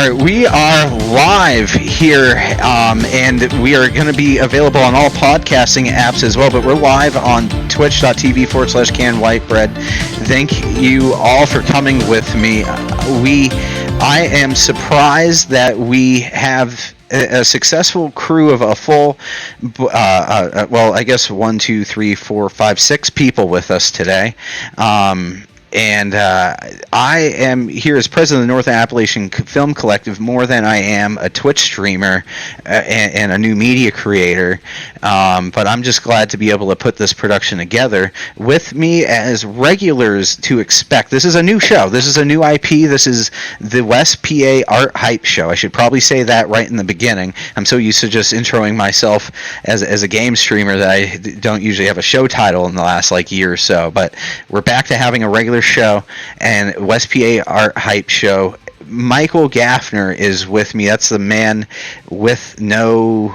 All right, we are live here, and we are going to be available on all podcasting apps as well, but we're live on twitch.tv/CannedWhiteBread. Thank you all for coming with me. I am surprised that we have a successful crew of a full, well, I guess 1, 2, 3, 4, 5, 6 people with us today. And I am here as president of the North Appalachian Film Collective more than I am a Twitch streamer and a new media creator. But I'm just glad to be able to put this production together. With me as regulars to expect, this is a new show. This is a new IP. This is the West PA Art Hype Show. I should probably say that right in the beginning. I'm so used to just introing myself as a game streamer that I don't usually have a show title in the last year or so. But we're back to having a regular show and West PA Art Hype Show. Michael Gaffner is with me. That's the man with no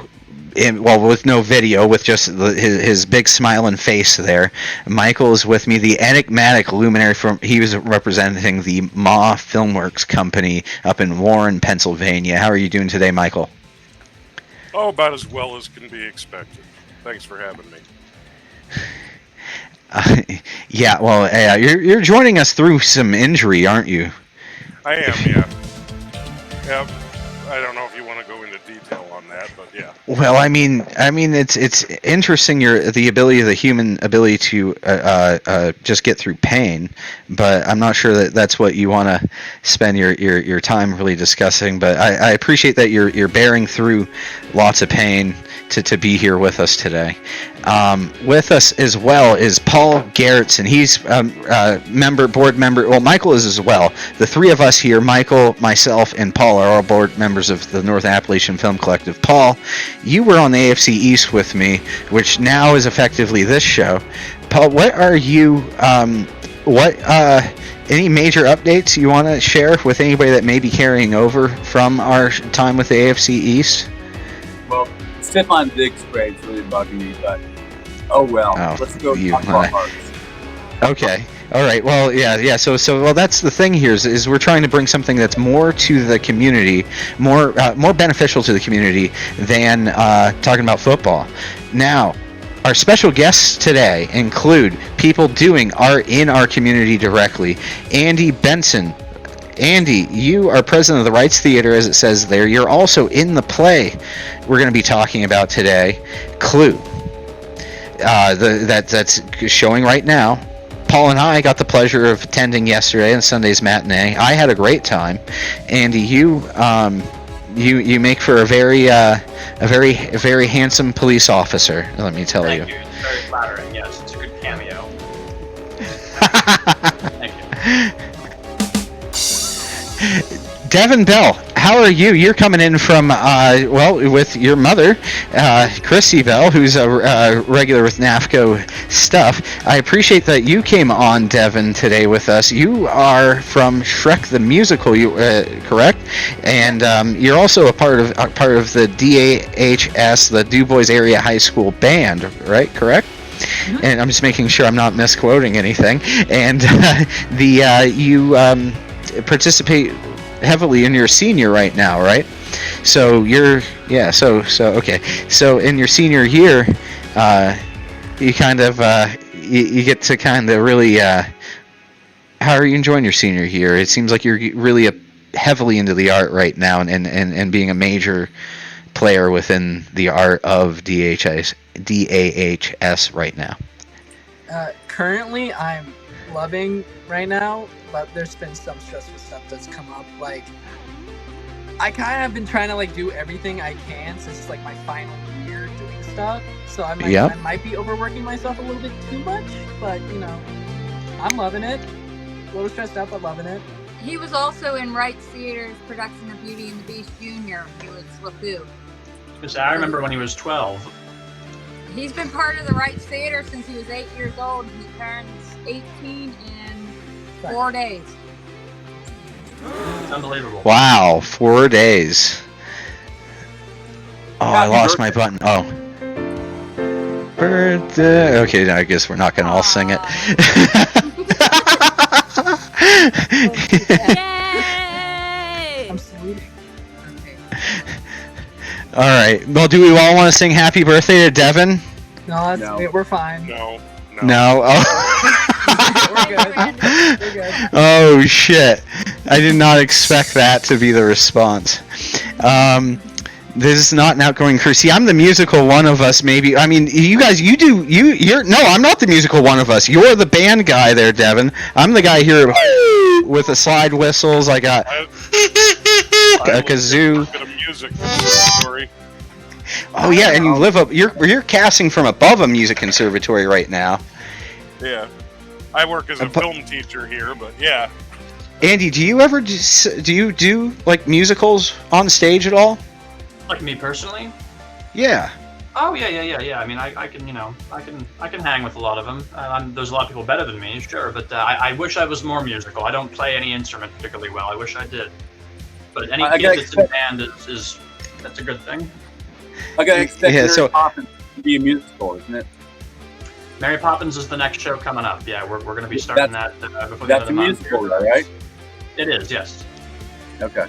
video, with just his big smiling face there. Michael is with me, the enigmatic luminary he was representing the Ma Filmworks company up in Warren, Pennsylvania. How are you doing today, Michael? Oh, about as well as can be expected. Thanks for having me. You're joining us through some injury, aren't you? I am, yeah. Yeah, I don't know if you want to go into detail on that, but yeah. Well, I mean, it's interesting the human ability to just get through pain, but I'm not sure that that's what you want to spend your time really discussing. But I appreciate that you're bearing through lots of pain to be here with us today. With us as well is Paul Gerritsen. He's board member. Well, Michael is as well. The three of us here, Michael, myself, and Paul, are all board members of the North Appalachian Film Collective. Paul, you were on the AFC East with me, which now is effectively this show. Paul, what are you? Any major updates you want to share with anybody that may be carrying over from our time with the AFC East? Well, Stefan Diggs sprade's really bugging me, but let's go talk about hearts. Okay. All right. Well, yeah. So that's the thing here is we're trying to bring something that's more to the community, more beneficial to the community than talking about football. Now, our special guests today include people doing art in our community directly. Andy Benson. Andy, you are president of the Reitz Theater, as it says there. You're also in the play we're going to be talking about today, Clue. That's showing right now. Paul and I got the pleasure of attending yesterday on Sunday's matinee. I had a great time. Andy, you make for a very handsome police officer. Let me tell you. Thank you. It's very flattering. Yes, it's a good cameo. Thank you. Devan Bell, how are you? You're coming in from, with your mother, Chrissy Bell, who's a regular with NAFCO stuff. I appreciate that you came on, Devan, today with us. You are from Shrek the Musical, correct? And you're also a part of the DAHS, the DuBois Area High School Band, right? Correct? Mm-hmm. And I'm just making sure I'm not misquoting anything. And you participate heavily in your senior right now, right? So you're okay. So in your senior year, you kind of you get to kind of really how are you enjoying your senior year? It seems like you're really heavily into the art right now and being a major player within the art of DAHS right now. Currently, I'm loving right now, but there's been some stressful stuff that's come up. I kind of been trying to do everything I can since it's my final year doing stuff. So I might be overworking myself a little bit too much, but I'm loving it. A little stressed out, but loving it. He was also in Reitz Theater's production of Beauty and the Beast Jr. He was LeFou. Because I remember when he was 12. He's been part of the Reitz Theater since he was 8 years old. He turns 18 in 4 days. It's unbelievable. Wow, 4 days. Oh, I lost my button. Oh. Birthday. Okay, I guess we're not going to all sing it. Yay! I'm saluting. All right. Well, do we all want to sing happy birthday to Devin? No, No. We're fine. No. No. Oh. We're good. We're good. Oh shit! I did not expect that to be the response. This is not an outgoing crew. See, I'm the musical one of us. Maybe. I mean, you guys. You're. No, I'm not the musical one of us. You're the band guy there, Devin. I'm the guy here with the slide whistles. I got a kazoo. A bit of music conservatory. Oh yeah, and you live up. You're casting from above a music conservatory right now. Yeah. I work as a film teacher here, but yeah. Andy, do you ever do like musicals on stage at all? Like me personally? Yeah. Oh yeah. I mean, I can hang with a lot of them. There's a lot of people better than me, sure, but I wish I was more musical. I don't play any instrument particularly well. I wish I did. But any kid that's in band is that's a good thing. I gotta expect Mary Poppins to be a musical, isn't it? Mary Poppins is the next show coming up. Yeah, we're going to be starting that before the end of the month. That's a musical, right? It is, yes. Okay.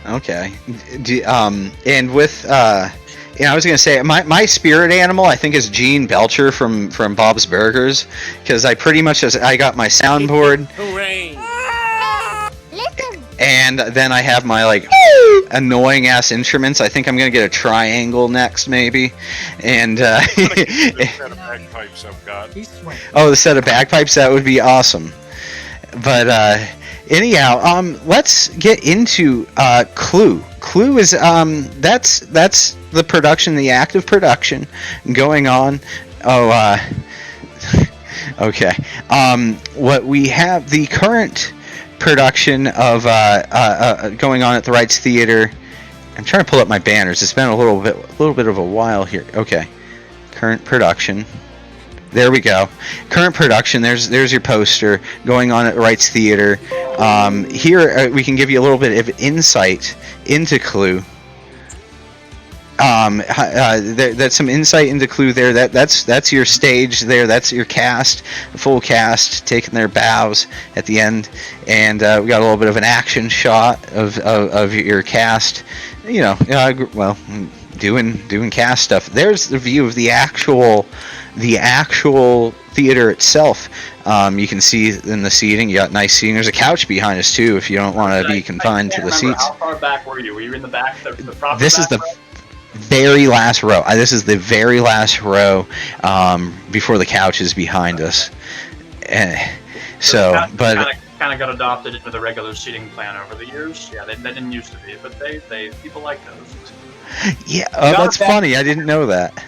Okay. And with I was gonna say my spirit animal I think is Gene Belcher from Bob's Burgers, because I pretty much I got my soundboard. Hooray! And then I have my like annoying ass instruments. I think I'm gonna get a triangle next, maybe. And I'm gonna keep this set of bagpipes I've got. oh, the set of bagpipes, that would be awesome. But anyhow, let's get into Clue. Clue is that's the production, the active production going on. Oh, okay. What we have, the current production of going on at the Reitz Theater. I'm trying to pull up my banners. It's been a little bit of a while here. Okay, current production. There we go. Current production. There's your poster going on at Reitz Theater. Here we can give you a little bit of insight into Clue. That's some insight into Clue there. That's your stage there. That's your cast, full cast taking their bows at the end, and we got a little bit of an action shot of your cast. You know, doing cast stuff. There's the view of the actual theater itself. You can see in the seating. You got nice seating. There's a couch behind us too, if you don't want to be confined to the seats. How far back were you? Were you in the back? The proper this back is the row? very last row. This is the very last row before the couch is behind us. Kind of got adopted into the regular seating plan over the years. Yeah, they didn't used to be, but they people like those. Yeah, that's funny. I didn't know that.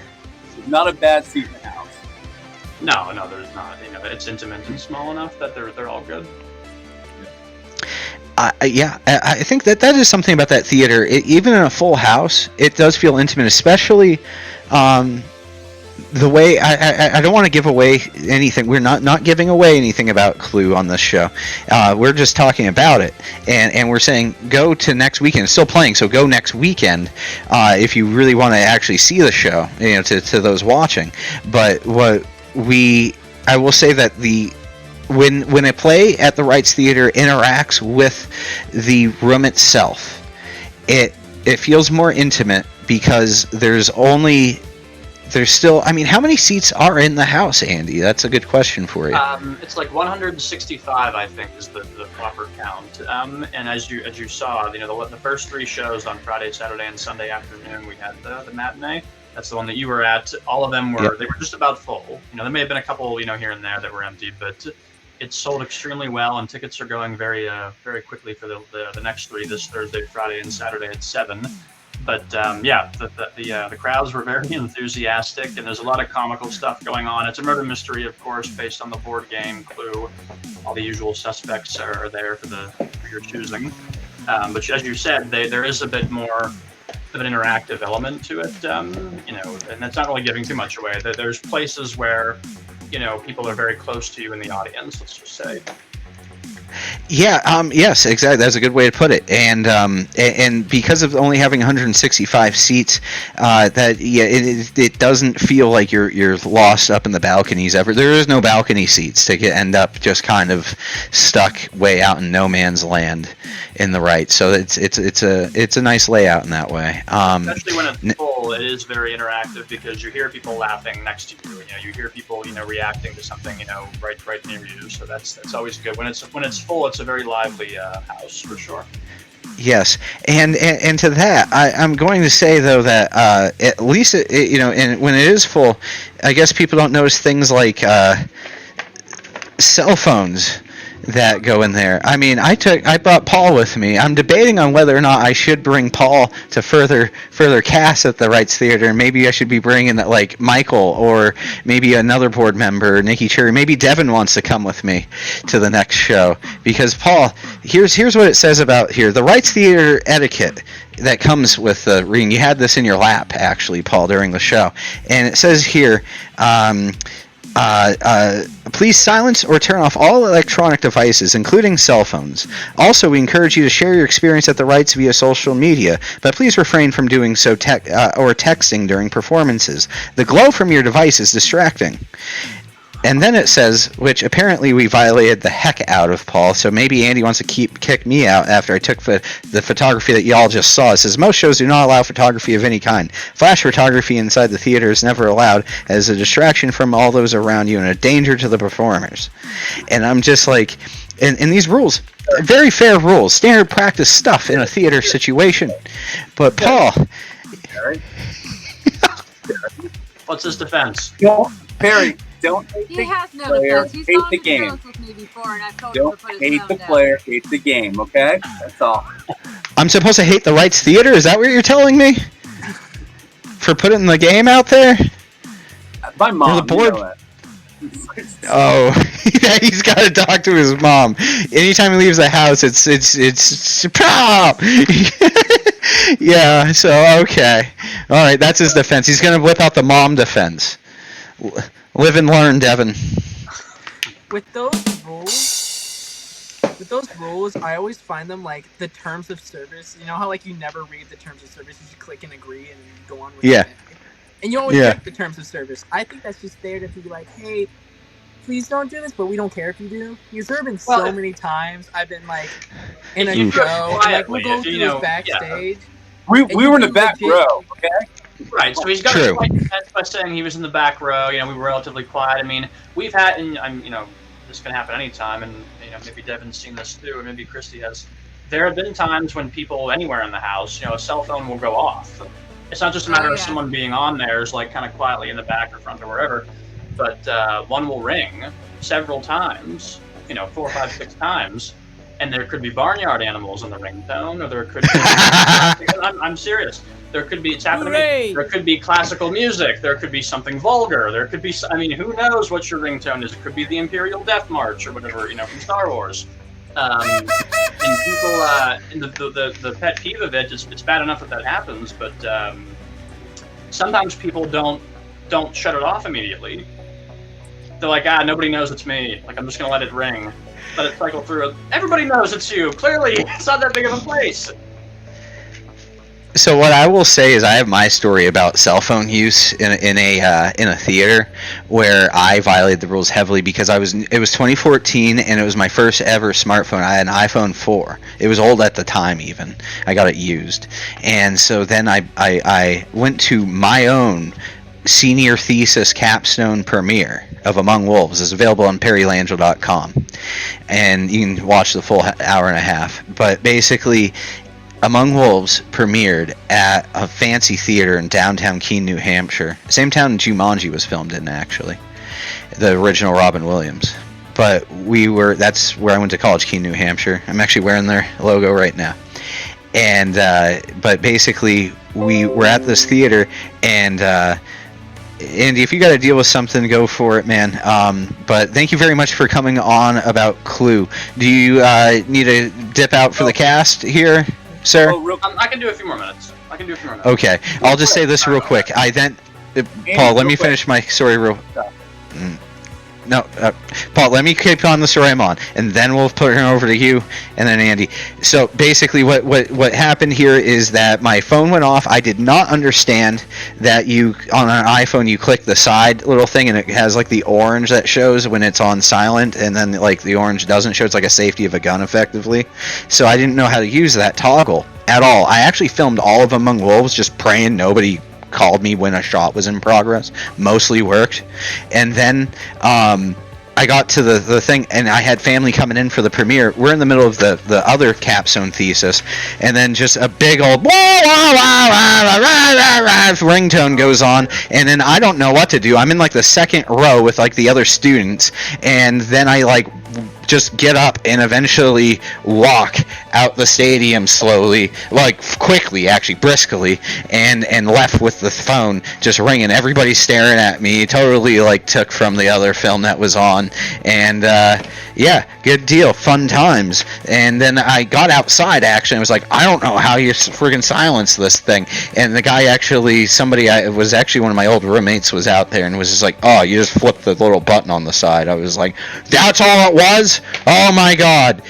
Not a bad seat in the house. No, there's not. You know, it's intimate and small enough that they're all good. I think that is something about that theater. Even in a full house, it does feel intimate, especially the way I don't want to give away anything. We're not giving away anything about Clue on this show. We're just talking about it, and we're saying go to next weekend. It's still playing, so go next weekend if you really want to actually see the show. You know, to those watching. But I will say that when a play at the Reitz Theater interacts with the room itself, it feels more intimate because there's still, I mean, how many seats are in the house, Andy? That's a good question for you. It's like 165, I think, is the proper count. And as you saw, you know, the first three shows on Friday, Saturday, and Sunday afternoon, we had the matinee. That's the one that you were at. All of them were, They were just about full. You know, there may have been a couple, you know, here and there that were empty, but it sold extremely well, and tickets are going very quickly for the next three, this Thursday, Friday, and Saturday at 7. But the crowds were very enthusiastic, and there's a lot of comical stuff going on. It's a murder mystery, of course, based on the board game Clue. All the usual suspects are there for your choosing. But as you said, there is a bit more of an interactive element to it, you know, and that's not really giving too much away. There's places where, you know, people are very close to you in the audience, let's just say. Yeah, yes, exactly. That's a good way to put it. And because of only having 165 seats, it doesn't feel like you're lost up in the balconies ever. There is no balcony seats to end up just kind of stuck way out in no man's land. in the right. So it's a nice layout in that way. Especially when it's full, it is very interactive because you hear people laughing next to you. You hear people reacting to something right near you. So that's always good. When it's full, it's a very lively house for sure. Yes, and to that, I'm going to say though that at least and when it is full, I guess people don't notice things like cell phones that go in there. I mean, I brought Paul with me. I'm debating on whether or not I should bring Paul to further cast at the Reitz Theater. Maybe I should be bringing like Michael or maybe another board member, Nikki Cherry. Maybe Devin wants to come with me to the next show because Paul, here's what it says about here the Reitz Theater etiquette that comes with the reading. You had this in your lap actually, Paul, during the show, and it says here. Please silence or turn off all electronic devices, including cell phones. Also, we encourage you to share your experience at the Reitz via social media, but please refrain from doing so or texting during performances. The glow from your device is distracting. And then it says, which apparently we violated the heck out of, Paul, so maybe Andy wants to kick me out after I took the photography that y'all just saw. It says, most shows do not allow photography of any kind. Flash photography inside the theater is never allowed as a distraction from all those around you and a danger to the performers. And I'm just like, and these rules, very fair rules, standard practice stuff in a theater situation. But Paul... What's his defense? Perry... Don't hate he the has no player, defense. He's hate gone the to game. shows with me before, and I've told him Don't to put his hate phone the down. player, hate the game, okay? That's all. I'm supposed to hate the Reitz Theater? Is that what you're telling me? For putting the game out there? My mom, the board... you know it. Oh, he's got to talk to his mom. Anytime he leaves the house, it's yeah, so, okay. All right, that's his defense. He's going to whip out the mom defense. Live and learn, Devin. With those rules, I always find them like the terms of service. You know how like you never read the terms of service, you just click and agree and go on with it. And you always check the terms of service. I think that's just there to be like, hey, please don't do this, but we don't care if you do. Because there have been so many times I've been like in a show, and, like we'll go through this backstage. We were in the back row, okay? Right, so he's got a slight defense by saying he was in the back row. We were relatively quiet. I mean, we've had, and this can happen anytime, and maybe Devin's seen this too, or maybe Christy has. There have been times when people anywhere in the house, a cell phone will go off. It's not just a matter of someone being on there, like kind of quietly in the back or front or wherever, but one will ring several times, 4, 5, 6 times, and there could be barnyard animals on the ringtone, or there could be. I'm serious. There could be, it's happened to me. There could be classical music. There could be something vulgar. There could be, who knows what your ringtone is? It could be the Imperial Death March or whatever, from Star Wars. And people, and the pet peeve of it is, it's bad enough that happens, but sometimes people don't shut it off immediately. They're like, nobody knows it's me. Like, I'm just gonna let it ring, let it cycle through. Everybody knows it's you. Clearly, it's not that big of a place. So what I will say is I have my story about cell phone use in a theater where I violated the rules heavily because it was 2014 and it was my first ever smartphone. I had an iPhone 4. It was old at the time even. I got it used. And so then I went to my own senior thesis capstone premiere of Among Wolves. It's available on perrylangel.com. And you can watch the full hour and a half. But basically Among Wolves premiered at a fancy theater in downtown Keene, New Hampshire. Same town Jumanji was filmed in, actually. The original Robin Williams. But that's where I went to college, Keene, New Hampshire. I'm actually wearing their logo right now. And, but basically, we were at this theater, and, Andy, if you got to deal with something, go for it, man. But thank you very much for coming on about Clue. Do you need to dip out for the cast here? Sir? I can do a few more minutes. Okay, I'll just say this real quick. Paul, let me finish my story real. no, Paul, let me keep on the story I'm on, and then we'll put it over to you, and then Andy. So basically what happened here is that my phone went off. I did not understand that you, on an iPhone, you click the side little thing, and it has like the orange that shows when it's on silent, and then like the orange doesn't show. It's like a safety of a gun, effectively. So I didn't know how to use that toggle at all. I actually filmed all of Among Wolves, just praying nobody called me when a shot was in progress. Mostly worked. And then I got to the thing, and I had family coming in for the premiere. We're in the middle of the other capstone thesis, and then just a big old ringtone goes on, and then I don't know what to do. I'm in like the second row with like the other students, and then I like just get up and eventually walk out the stadium slowly, like quickly, actually briskly, and left with the phone just ringing. Everybody staring at me, totally like took from the other film that was on. And yeah, good deal, fun times. And then I got outside actually, and was like, I don't know how you friggin' silence this thing. And the guy actually, it was actually one of my old roommates was out there and was just like, oh, you just flipped the little button on the side. I was like, that's all it was? Oh my god,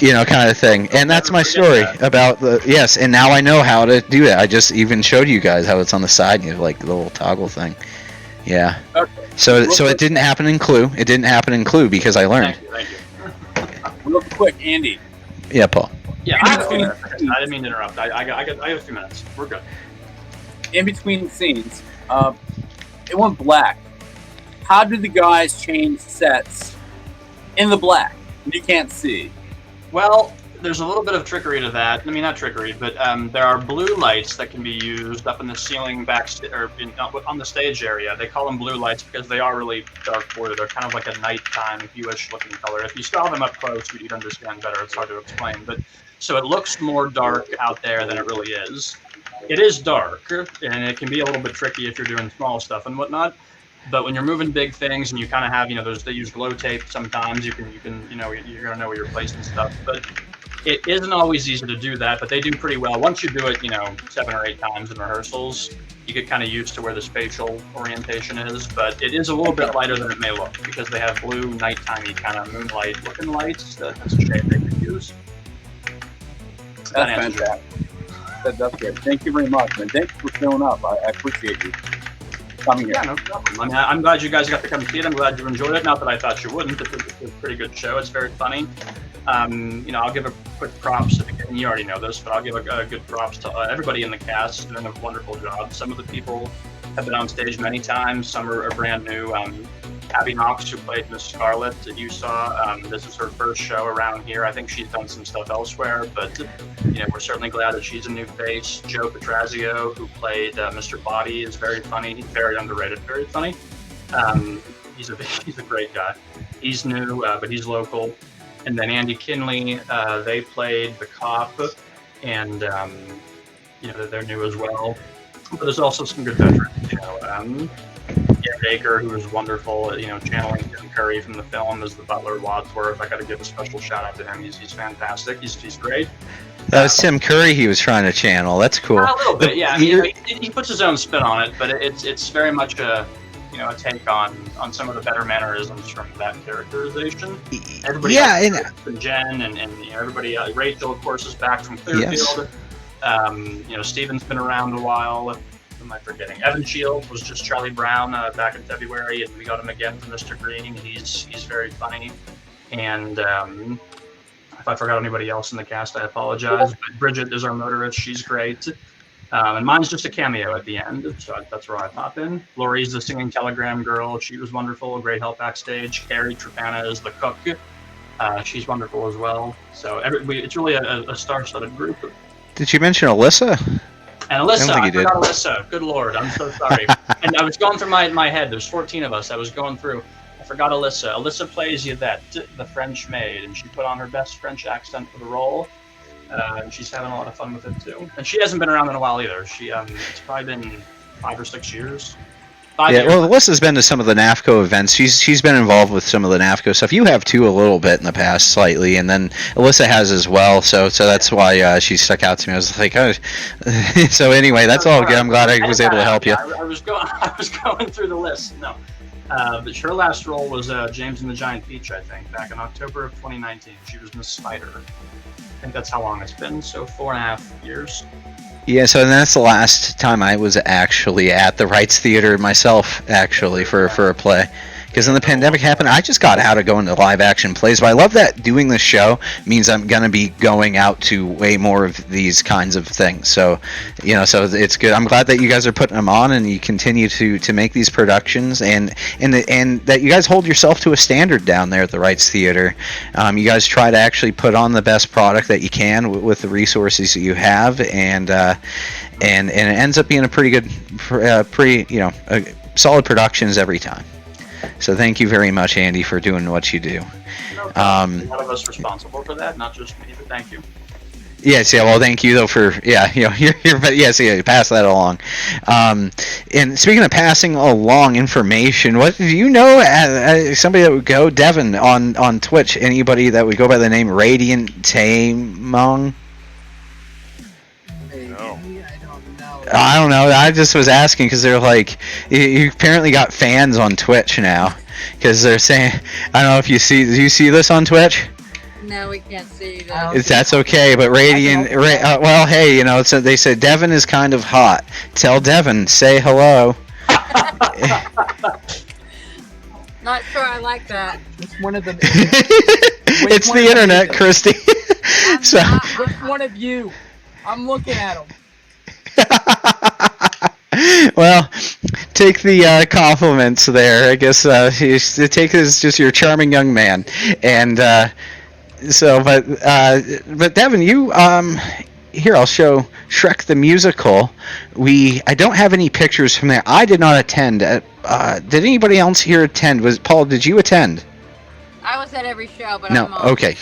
kind of thing. And that's my story about yes, and now I know how to do that. I just even showed you guys how it's on the side, like the little toggle thing. Yeah. Okay. So it didn't happen in Clue. It didn't happen in Clue because I learned. Thank you. Real quick, Andy. Yeah, Paul. Yeah, I have a few minutes. I didn't mean to interrupt. I have a few minutes. We're good. In between scenes, it went black. How did the guys change sets in the black? You can't see. Well, there's a little bit of trickery to that. I mean, not trickery, but there are blue lights that can be used up in the ceiling on the stage area. They call them blue lights because they are really dark blue. They're kind of like a nighttime bluish looking color. If you saw them up close, you'd understand better. It's hard to explain. But so it looks more dark out there than it really is. It is dark, and it can be a little bit tricky if you're doing small stuff and whatnot. But when you're moving big things and you kind of have, they use glow tape sometimes. You can, you're gonna know where you're placing stuff. But it isn't always easy to do that. But they do pretty well. Once you do it, 7 or 8 times in rehearsals, you get kind of used to where the spatial orientation is. But it is a little bit lighter than it may look because they have blue, nighttime-y kind of moonlight-looking lights. That's a shade they could use. That's fantastic. That's great. Thank you very much, man. Thanks for showing up. I appreciate you coming here. Yeah, no problem. I mean, I'm glad you guys got to come see it. I'm glad you enjoyed it. Not that I thought you wouldn't. It's a pretty good show. It's very funny. I'll give a quick props. And you already know this, but I'll give a good props to everybody in the cast. Doing a wonderful job. Some of the people have been on stage many times. Some are brand new. Abby Knox, who played Miss Scarlet that you saw, this is her first show around here. I think she's done some stuff elsewhere, but we're certainly glad that she's a new face. Joe Petrazio, who played Mr. Body, is very funny. He's very underrated, very funny. He's a great guy. He's new, but he's local. And then Andy Kinley, they played the cop, and they're new as well. But there's also some good veterans. Jim Baker, who is wonderful, channeling Tim Curry from the film as the butler Wadsworth. I got to give a special shout out to him. He's fantastic. He's great. That was Tim Curry he was trying to channel. That's cool. A little bit, yeah. I mean, he puts his own spin on it, but it's very much a take on some of the better mannerisms from that characterization. Everybody and Jen and everybody. Rachel, of course, is back from Clearfield. Yes. Steven's been around a while. Am I forgetting? Evan Shield was just Charlie Brown back in February, and we got him again from Mr. Green. He's very funny. And if I forgot anybody else in the cast, I apologize. But Bridget is our motorist. She's great. And mine's just a cameo at the end, so that's where I pop in. Lori's the singing telegram girl. She was wonderful, great help backstage. Carrie Trapana is the cook. She's wonderful as well. So it's really a star-studded group. Did you mention Alyssa? And Alyssa, I forgot Alyssa. Good Lord, I'm so sorry. And I was going through my head. There's 14 of us. I was going through. I forgot Alyssa. Alyssa plays Yvette, the French maid, and she put on her best French accent for the role. And she's having a lot of fun with it too. And she hasn't been around in a while either. It's probably been 5 or 6 years. Well, Alyssa's been to some of the NAFCO events. She's been involved with some of the NAFCO stuff. You have too a little bit in the past, slightly, and then Alyssa has as well. So that's why she stuck out to me. I was like, oh. So anyway, that's all good. I'm glad I was able to help you. I was going through the list. No, But her last role was James and the Giant Peach, I think, back in October of 2019. She was Miss Spider. I think that's how long it's been, so 4.5 years. Yeah, so that's the last time I was actually at the Reitz Theater myself, actually, for a play. Because when the pandemic happened, I just got out of going to live action plays. But I love that doing this show means I'm going to be going out to way more of these kinds of things. So, so it's good. I'm glad that you guys are putting them on and you continue to make these productions and that you guys hold yourself to a standard down there at the Reitz Theater. You guys try to actually put on the best product that you can with the resources that you have, and it ends up being a pretty good, solid productions every time. So thank you very much, Andy, for doing what you do. No problem. A lot of us responsible for that, not just me, but thank you. Yes, yeah. Well, thank you though for you pass that along. And speaking of passing along information, what do you know? Somebody that would go, Devan, on Twitch. Anybody that would go by the name Radiant Taemong? I don't know. I just was asking because they're like, you apparently got fans on Twitch now, because they're saying, I don't know if you see. Do you see this on Twitch? No, we can't see that. That's okay, but Radiant. Well, hey, they said Devan is kind of hot. Tell Devan, say hello. Not sure I like that. It's one of the. It's the internet, Christy. Which one of you? I'm looking at him. Well, take the compliments there. I guess take this just your charming young man, and but Devan, you here I'll show Shrek the Musical. I don't have any pictures from there. I did not attend. Did anybody else here attend? Paul? Did you attend? I was at every show, but No, I'm Mom. okay.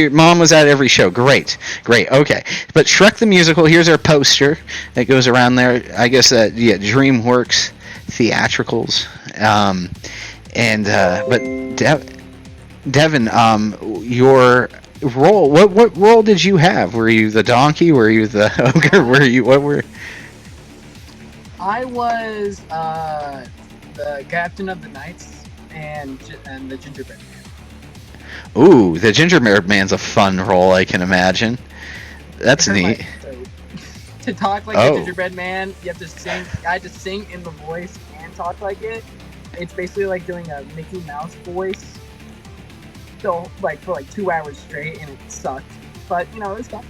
Mom was at every show. Great, okay. But Shrek the Musical, here's our poster that goes around there. I guess DreamWorks Theatricals. But Devan, your role. What role did you have? Were you the donkey? Were you the ogre? What were? I was the captain of the knights. And the gingerbread man. Ooh, the gingerbread man's a fun role, I can imagine. That's neat. To talk like the gingerbread man, you have to sing. I had to sing in the voice and talk like it. It's basically like doing a Mickey Mouse voice. So for 2 hours straight, and it sucked. But it was fun.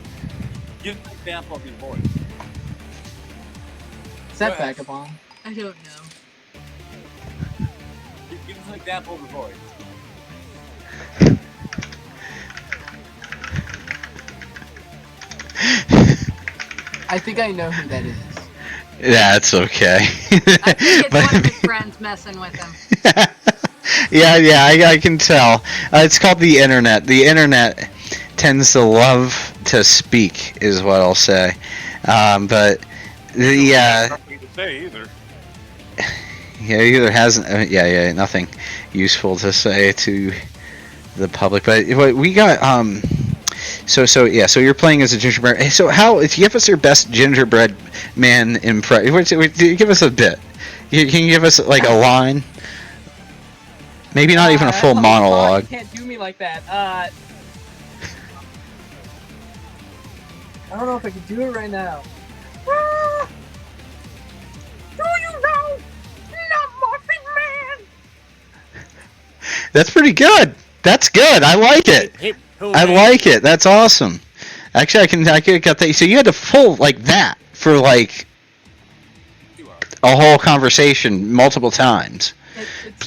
Give an example of your voice. Is that Vagabond? I don't know. Give us an example of the voice. I think I know who that is. That's okay. I think it's one of his friends messing with him. Yeah, I can tell. It's called the internet. The internet tends to love to speak, is what I'll say. But Nothing to say either. Yeah, either hasn't. Nothing useful to say to the public. But we got So you're playing as a gingerbread. So if you give us your best gingerbread man impression, give us a bit. Can you give us like a line? Maybe not even a full monologue. You can't do me like that. I don't know if I can do it right now. Do you know? That's pretty good. That's good. I like it. I like it. That's awesome. Actually, I could got that. So you had to pull like that for like a whole conversation multiple times.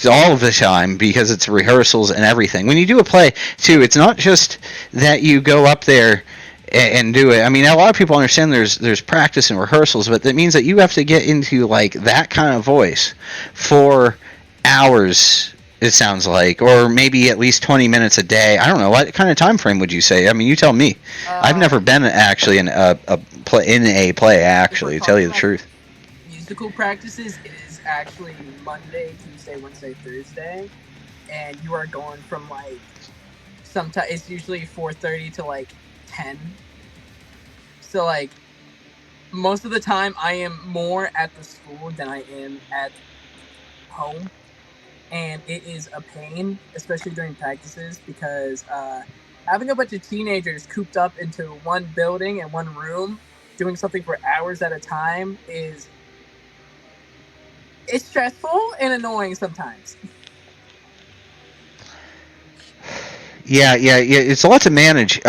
All of the time, because it's rehearsals and everything. When you do a play, too, it's not just that you go up there and do it. I mean, a lot of people understand there's practice and rehearsals, but that means that you have to get into like that kind of voice for hours. It sounds like, or maybe at least 20 minutes a day. I don't know. What kind of time frame would you say? I mean, you tell me. I've never been actually in a play. Actually, to tell you the truth. Musical practices is actually Monday, Tuesday, Wednesday, Thursday, and you are going from like sometimes it's usually 4:30 to like 10. So like most of the time, I am more at the school than I am at home. and it is a pain, especially during practices, because having a bunch of teenagers cooped up into one building and one room doing something for hours at a time it's stressful and annoying sometimes. Yeah. It's a lot to manage.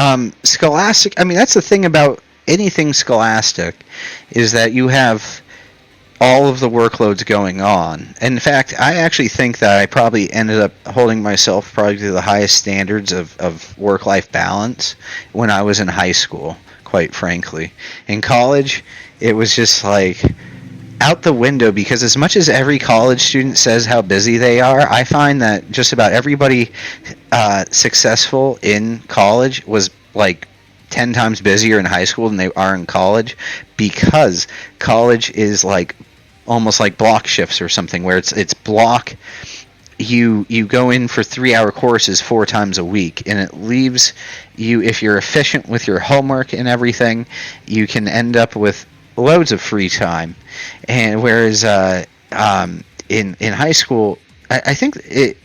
Scholastic. I mean, that's the thing about anything Scholastic, is that you have all of the workloads going on. In fact, I actually think that I probably ended up holding myself probably to the highest standards of work-life balance when I was in high school, quite frankly. In college, it was just like out the window, because as much as every college student says how busy they are, I find that just about everybody successful in college was like 10 times busier in high school than they are in college, because college is like almost like block shifts or something, where it's block. You go in for 3-hour courses 4 times a week, and it leaves you, if you're efficient with your homework and everything, you can end up with loads of free time. And whereas in high school, I think it's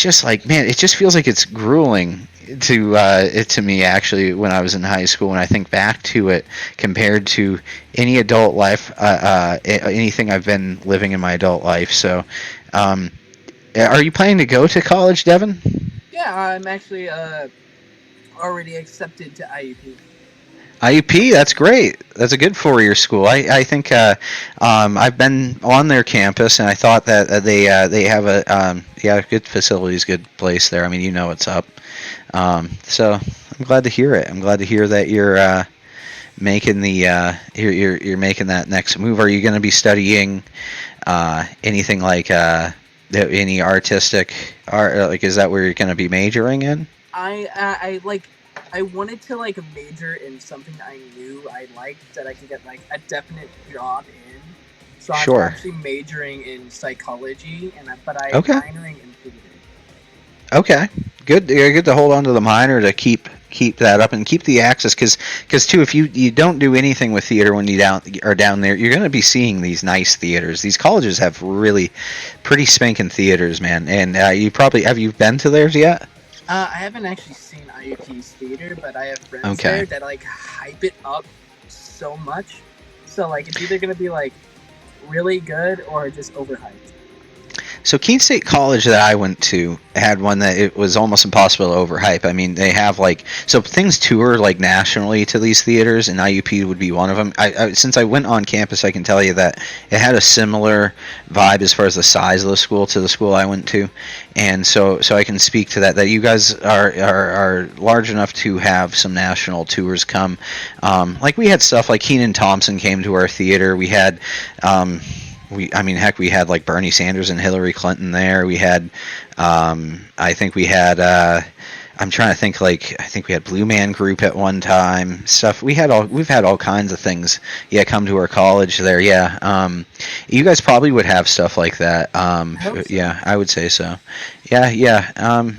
just like, man, it just feels like it's grueling to me, actually, when I was in high school, and I think back to it compared to any adult life, anything I've been living in my adult life. So are you planning to go to college, Devin? Yeah, I'm actually already accepted to IUP. IUP, that's great. That's a good 4-year school. I think I've been on their campus, and I thought that they have a good facilities, good place there. I mean, you know what's up. So I'm glad to hear it. I'm glad to hear that you're making the you're making that next move. Are you going to be studying anything like any artistic art? Like, is that where you're going to be majoring in? I wanted to like major in something I knew I liked, that I could get like a definite job in. So I'm actually majoring in psychology, but I'm minoring in theater. Okay, good. You're good to hold on to the minor to keep that up and keep the access, because too, if you don't do anything with theater when you are down there, you're going to be seeing these nice theaters. These colleges have really pretty spanking theaters, man. And you probably, have you been to theirs yet? I haven't actually seen IUP's theater, but I have friends there that like hype it up so much. So like it's either gonna be like really good or just overhyped. So Keene State College that I went to had one that it was almost impossible to overhype. I mean, they have like, so things tour like nationally to these theaters, and IUP would be one of them. Since I went on campus, I can tell you that it had a similar vibe as far as the size of the school to the school I went to, and so I can speak to that. That you guys are large enough to have some national tours come. Like we had stuff like Kenan Thompson came to our theater. We had. We had like Bernie Sanders and Hillary Clinton there. We had, I think we had, I'm trying to think, like, I think we had Blue Man Group at one time. We've had all kinds of things. Yeah, come to our college there. Yeah, you guys probably would have stuff like that. Yeah, I would say so. Yeah,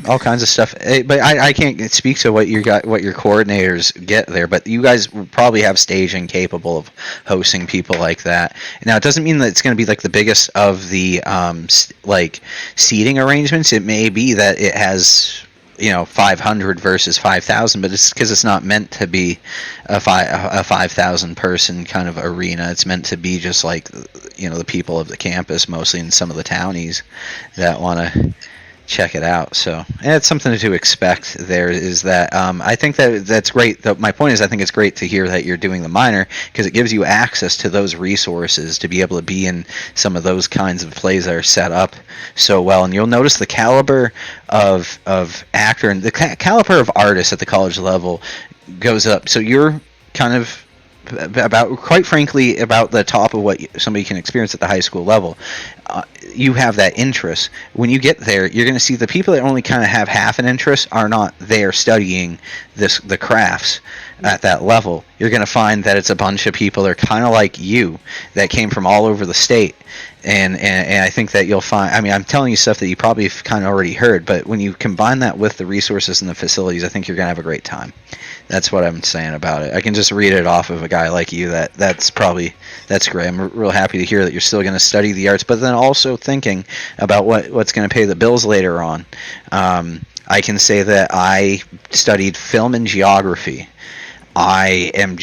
all kinds of stuff. But I can't speak to what your coordinators get there. But you guys probably have staging capable of hosting people like that. Now, it doesn't mean that it's going to be like the biggest of the like seating arrangements. It may be that it has 500 versus 5,000, but it's because it's not meant to be a 5,000 person kind of arena. It's meant to be just like the people of the campus mostly, and some of the townies that want to check it out. So, and it's something to expect. There is that. I think that's great. My point is, I think it's great to hear that you're doing the minor, because it gives you access to those resources to be able to be in some of those kinds of plays that are set up so well. And you'll notice the caliber of actor and the caliber of artists at the college level goes up. So you're kind of quite frankly, about the top of what somebody can experience at the high school level. You have that interest. When you get there, you're going to see the people that only kind of have half an interest are not there studying the crafts at that level. You're going to find that it's a bunch of people that are kind of like you, that came from all over the state, And I think that you'll find, I mean, I'm telling you stuff that you probably have kind of already heard, but when you combine that with the resources and the facilities, I think you're going to have a great time. That's what I'm saying about it. I can just read it off of a guy like you. That's great. I'm real happy to hear that you're still going to study the arts, but then also thinking about what's going to pay the bills later on. I can say that I studied film and geography. I'm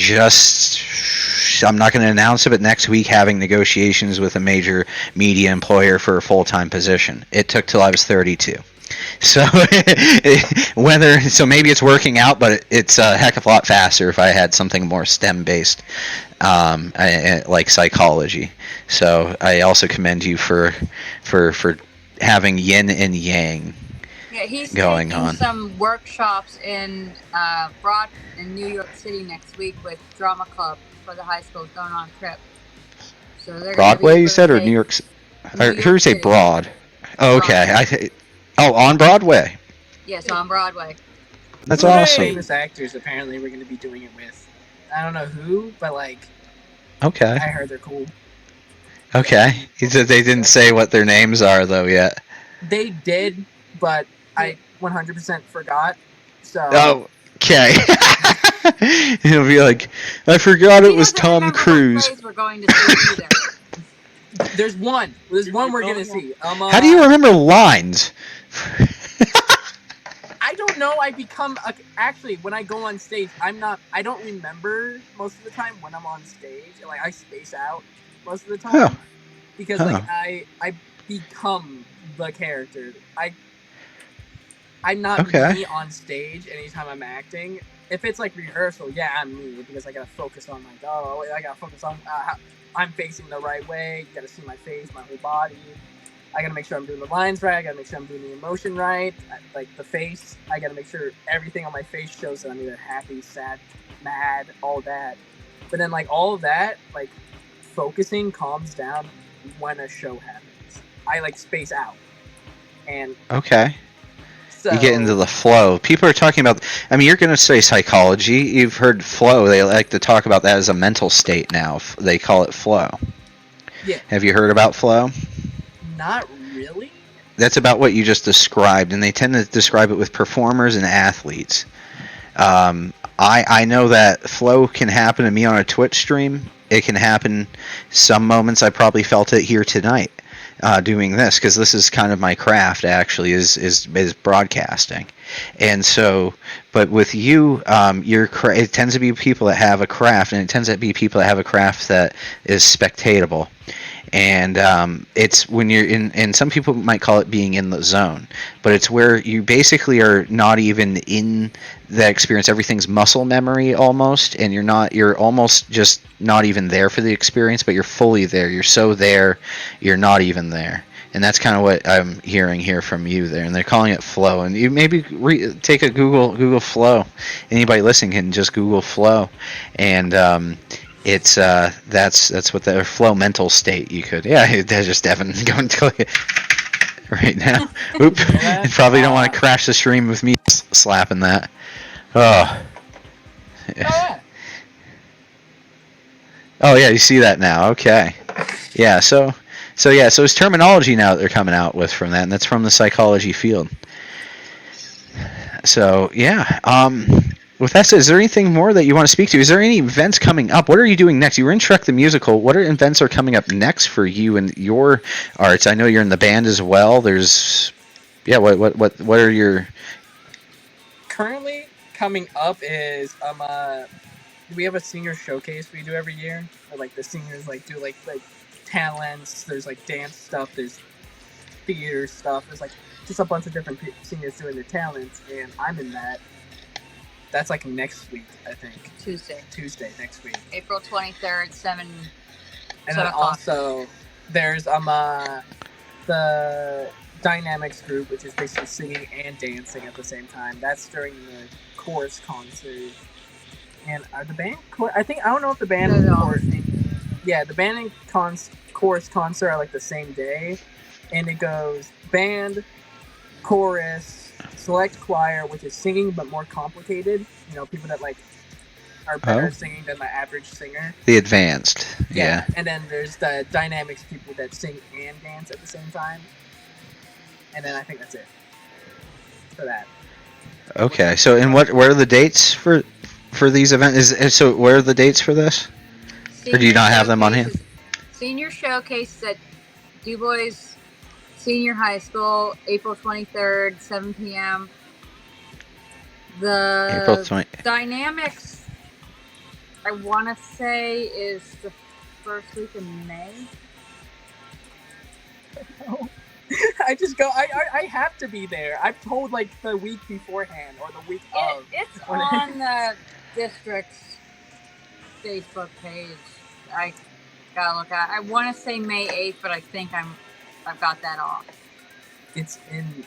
not going to announce it, but next week having negotiations with a major media employer for a full-time position. It took till I was 32. So maybe it's working out, but it's a heck of a lot faster if I had something more STEM-based, like psychology. So I also commend you for having yin and yang. Yeah, he's going taking on. some workshops in New York City next week with Drama Club for the high schools going on a trip. So they're Broadway, you said, or New York? Or who say City. Broad? Okay, on Broadway. Yes, on Broadway. That's Two awesome. famous actors apparently we're going to be doing it with. I don't know who, but like, Okay. I heard they're cool. Okay. He said they didn't say what their names are though yet. They did, but I 100% forgot. So. Oh, okay. He'll be like, I forgot it was Tom Cruise. We're going to see either. There's one we're gonna see. How do you remember lines? I don't know. Actually, when I go on stage, I don't remember most of the time when I'm on stage. Like, I space out most of the time because like I become the character. I'm not me on stage anytime I'm acting. If it's like rehearsal, yeah, I'm me because I gotta focus on I gotta focus on how I'm facing the right way. You gotta see my face, my whole body. I gotta make sure I'm doing the lines right. I gotta make sure I'm doing the emotion right. Like the face, I gotta make sure everything on my face shows that I'm either happy, sad, mad, all that. But then like all of that, like focusing calms down when a show happens. I like space out. And so, you get into the flow. People are talking about, I mean, you're going to say psychology. You've heard flow. They like to talk about that as a mental state now. They call it flow. Yeah. Have you heard about flow? Not really. That's about what you just described, and they tend to describe it with performers and athletes. I know that flow can happen to me on a Twitch stream. It can happen some moments. I probably felt it here tonight. Doing this because this is kind of my craft actually is broadcasting, and so but with you it tends to be people that have a craft, and it tends to be people that have a craft that is spectatable, and it's when you're in, and some people might call it being in the zone, but it's where you basically are not even in that experience. Everything's muscle memory almost, and you're almost just not even there for the experience, but you're fully there. You're so there, you're not even there. And that's kind of what I'm hearing here from you there. And they're calling it flow. And you maybe take a Google flow. Anybody listening can just Google flow, and it's that's what the flow mental state. You could there's just Devan going to right now. Oop! You probably don't want to crash the stream with me slapping that. Oh. Oh yeah, you see that now. Okay. Yeah, so it's terminology now that they're coming out with from that, and that's from the psychology field. So yeah. With that said, is there anything more that you want to speak to? Is there any events coming up? What are you doing next? You were in Shrek the Musical. What events are coming up next for you and your arts? I know you're in the band as well. There's what are your currently coming up is we have a singer showcase we do every year where like the singers like do like talents. There's like dance stuff, there's theater stuff, there's like just a bunch of different singers doing their talents, and I'm in that. That's like next week, I think. Tuesday next week. April 23rd, 7. And then also there's the Dynamics group, which is basically singing and dancing at the same time. That's during the chorus concert. And the band, I don't know if the band and the band and chorus concert are like the same day, and it goes band, chorus, select choir, which is singing but more complicated. You know, people that like are better singing than the average singer. The advanced. Yeah. And then there's the dynamics people that sing and dance at the same time. And then I think that's it for that. Okay. So, and where are the dates for these events? So where are the dates for this? Or do you not have them on hand? Senior showcase at DuBois Senior High School, April 23rd, 7 p.m. The April 20. dynamics, I want to say, is the first week of May. I just go. I have to be there. I'm told like the week beforehand or the week of. It's on the district's Facebook page. I gotta look at. I want to say May 8th, but I think I've got that off. It's in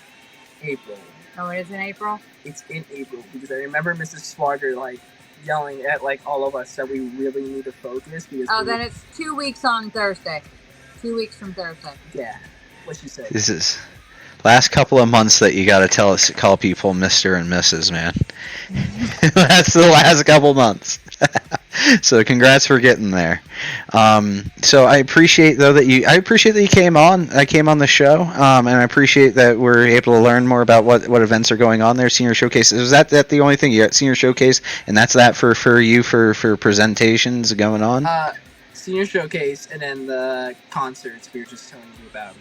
April. Oh, it is in April? It's in April because I remember Mrs. Swager like yelling at like all of us that we really need to focus because. Then it's 2 weeks on Thursday. 2 weeks from Thursday. Yeah. What she said. This is last couple of months that you got to call people Mr. and Mrs., man. That's the last couple months. So congrats for getting there. So I appreciate though that you came on. I came on the show, and I appreciate that we're able to learn more about what events are going on there. Senior Showcase, is that the only thing you got? Senior Showcase, and that's that for you for presentations going on. Senior Showcase, and then the concerts we were just telling you about.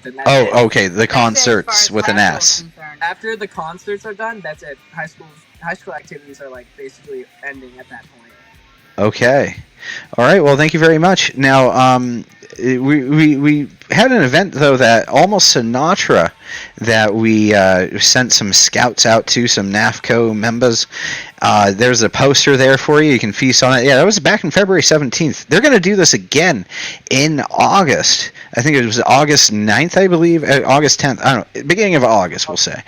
Okay, the concerts with an S. After the concerts are done, that's it. High school activities are like basically ending at that point. Okay. All right. Well, thank you very much. Now, we had an event though that Almost Sinatra that we sent some scouts out to, some NAFCO members. There's a poster there for you. You can feast on it. Yeah, that was back in February 17th. They're going to do this again in August. I think it was August 9th, I believe. August 10th. I don't know. Beginning of August, we'll say.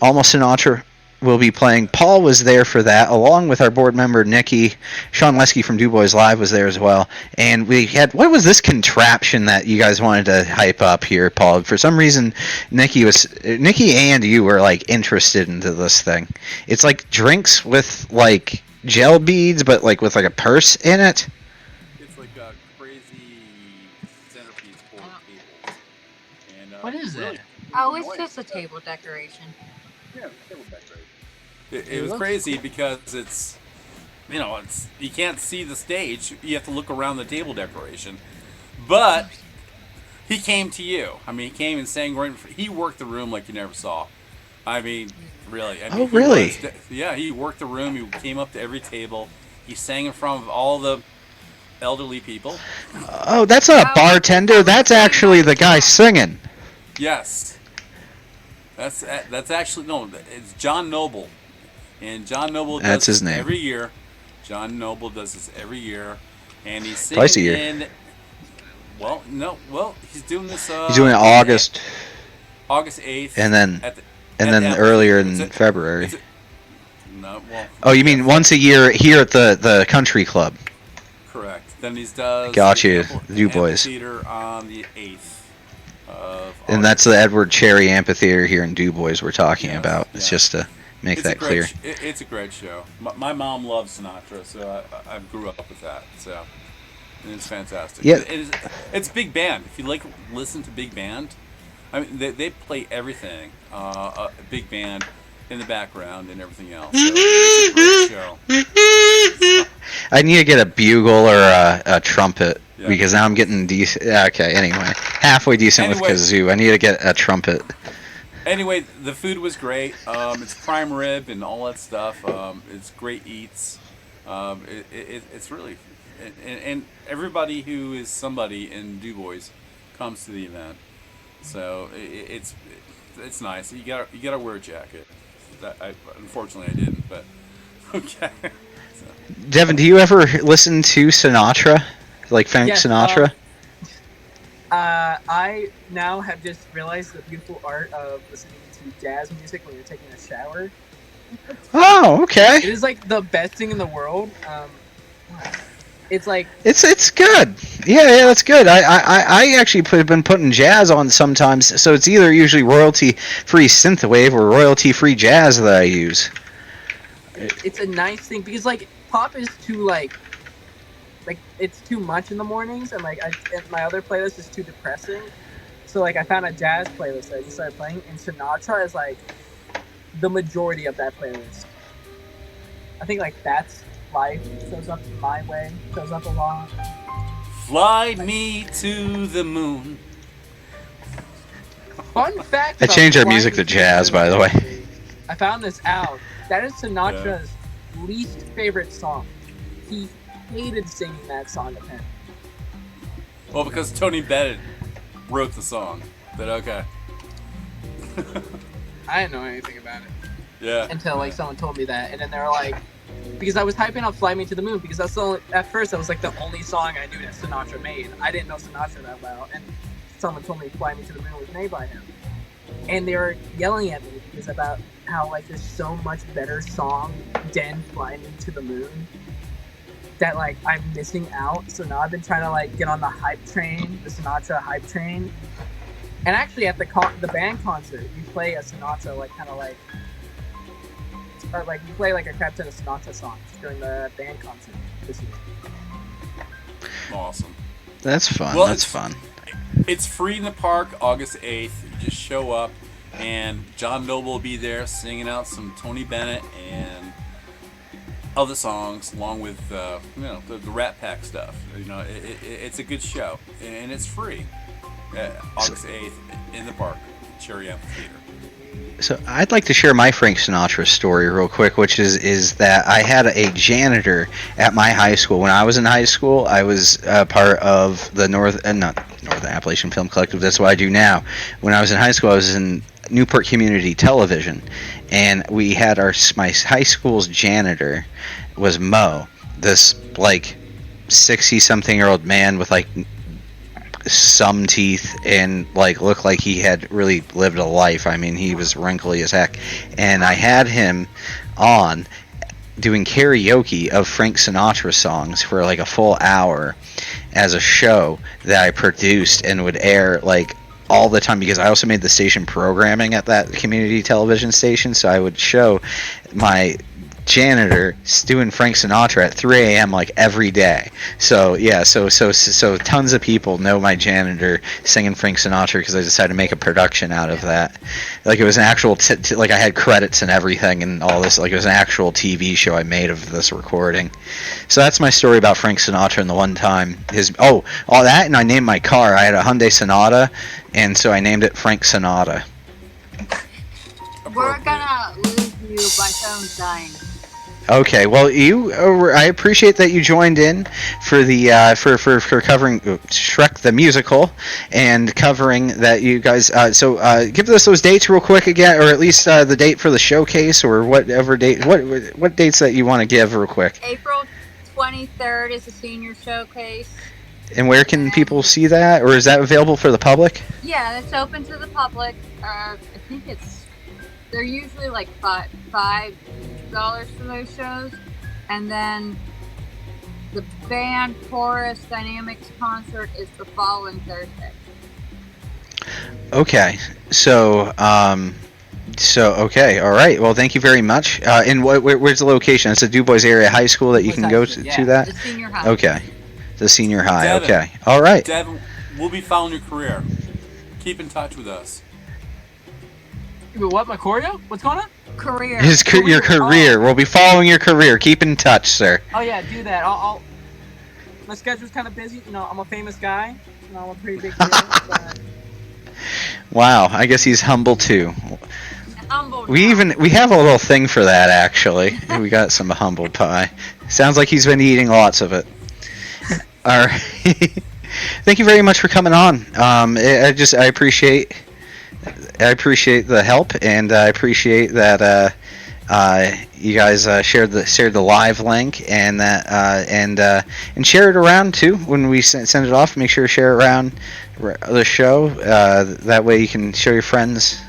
Almost Sinatra will be playing. Paul was there for that, along with our board member Nikki. Sean Lesky from DuBois Live was there as well. And we had, what was this contraption that you guys wanted to hype up here, Paul? For some reason, Nikki and you were like interested into this thing. It's like drinks with like gel beads, but like with like a purse in it. It's like a crazy centerpiece for tables. And, what is it? Oh, it's just a table decoration. Yeah, table decoration. It was crazy because it's you can't see the stage. You have to look around the table decoration. But he came to you. I mean, he came and sang right in front. He worked the room like you never saw. I mean, really. I mean, really? He worked the room. He came up to every table. He sang in front of all the elderly people. Oh, that's not a bartender. That's actually the guy singing. Yes. That's actually, no, it's John Noble. And John Noble does That's his name. every year. John Noble does this every year. And he's singing Twice a year. He's doing this. He's doing it August 8th. And then earlier in February. Oh, you mean once a year here at the country club? Correct. Then he does. Got you, DuBois DuBois. Theater on the 8th of And that's the Edward Cherry Amphitheater here in DuBois we're talking Yes, about. It's just to make that clear. It's a great show. My mom loves Sinatra, so I grew up with that. So it's fantastic. Yeah. It's big band. If you listen to big band, I mean they play everything. Big band in the background and everything else. So it's a great show. I need to get a bugle or a trumpet Yeah. because now I'm getting decent. Okay, anyway, halfway decent with kazoo. I need to get a trumpet. Anyway, the food was great. It's prime rib and all that stuff. It's great eats. It's really, and everybody who is somebody in DuBois comes to the event. So it's nice. You gotta wear a jacket. Unfortunately I didn't, but okay. So. Devin, do you ever listen to Sinatra, like Frank Sinatra? I now have just realized the beautiful art of listening to jazz music when you're taking a shower. Oh, okay. It is like the best thing in the world. It's like it's good. Yeah, that's good. I actually been putting jazz on sometimes, so it's either usually royalty-free synthwave or royalty-free jazz that I use. it's a nice thing because like pop is too like it's too much in the mornings, and like and my other playlist is too depressing. So like I found a jazz playlist that I just started playing, and Sinatra is like the majority of that playlist. I think like That's Life shows up in my way, shows up a lot. Fly me to the moon. Fun fact. I about changed our Fly music Me to the jazz, Moon. by the way. I found this out. That is Sinatra's least favorite song. He hated singing that song to him. Well, because Tony Bennett wrote the song. But okay. I didn't know anything about it Yeah. until like someone told me that, and then they were like, because I was hyping up "Fly Me to the Moon" because that's the only, at first that was like the only song I knew that Sinatra made. I didn't know Sinatra that well, and someone told me "Fly Me to the Moon" was made by him, and they were yelling at me because about how like there's so much better song than "Fly Me to the Moon" that like I'm missing out. So now I've been trying to like get on the hype train, the Sinatra hype train. And actually, at the band concert, we play a Sinatra like kind of like, or like we play like a crap ton of Sinatra songs during the band concert this year. Awesome. That's fun. Well, That's it's- fun. It's free in the park, August 8th. You just show up, and John Noble will be there singing out some Tony Bennett and other songs, along with the Rat Pack stuff. It's a good show, and it's free. August 8th in the park, Cherry Amphitheater. So I'd like to share my Frank Sinatra story real quick, which is that I had a janitor at my high school. When I was in high school, I was part of the Northern Appalachian Film Collective. That's what I do now. When I was in high school, I was in Newport Community Television, and we had my high school's janitor was Mo, this like 60-something-year-old man with like some teeth and like looked like he had really lived a life. I mean, he was wrinkly as heck, and I had him on doing karaoke of Frank Sinatra songs for like a full hour as a show that I produced and would air like all the time, because I also made the station programming at that community television station, so I would show my janitor doing Frank Sinatra at 3 a.m. like every day. So yeah, so tons of people know my janitor singing Frank Sinatra because I decided to make a production out of that. Like it was an actual like I had credits and everything and all this. Like it was an actual TV show I made of this recording. So that's my story about Frank Sinatra and the one time all that, and I named my car. I had a Hyundai Sonata, and so I named it Frank Sinatra. We're gonna lose you. My phone's dying. Okay, well, I appreciate that you joined in for the for covering Shrek the musical and covering that you guys. So give us those dates real quick again, or at least the date for the showcase, or whatever date. What dates that you want to give real quick? April 23rd is the senior showcase. And where can people see that, or is that available for the public? Yeah, it's open to the public. I think they're usually like $5 for those shows, and then the band chorus dynamics concert is the following Thursday. Okay, so okay, all right. Well, thank you very much. And where's the location? It's a DuBois area high school that you can go to that. The senior high. Okay, the senior high. Devin. Okay, all right. Devin, we'll be following your career. Keep in touch with us. What, my choreo? What's going on? Career. Your career. We'll be following your career. Keep in touch, sir. Oh yeah, do that. I'll my schedule's kind of busy. I'm a famous guy. I'm a pretty big deal. But... Wow, I guess he's humble too. Humble. We have a little thing for that actually. We got some humble pie. Sounds like he's been eating lots of it. All right. Thank you very much for coming on. I appreciate the help, and I appreciate that you guys shared the live link, and that and share it around too when we send it off. Make sure to share it around the show. That way you can show your friends,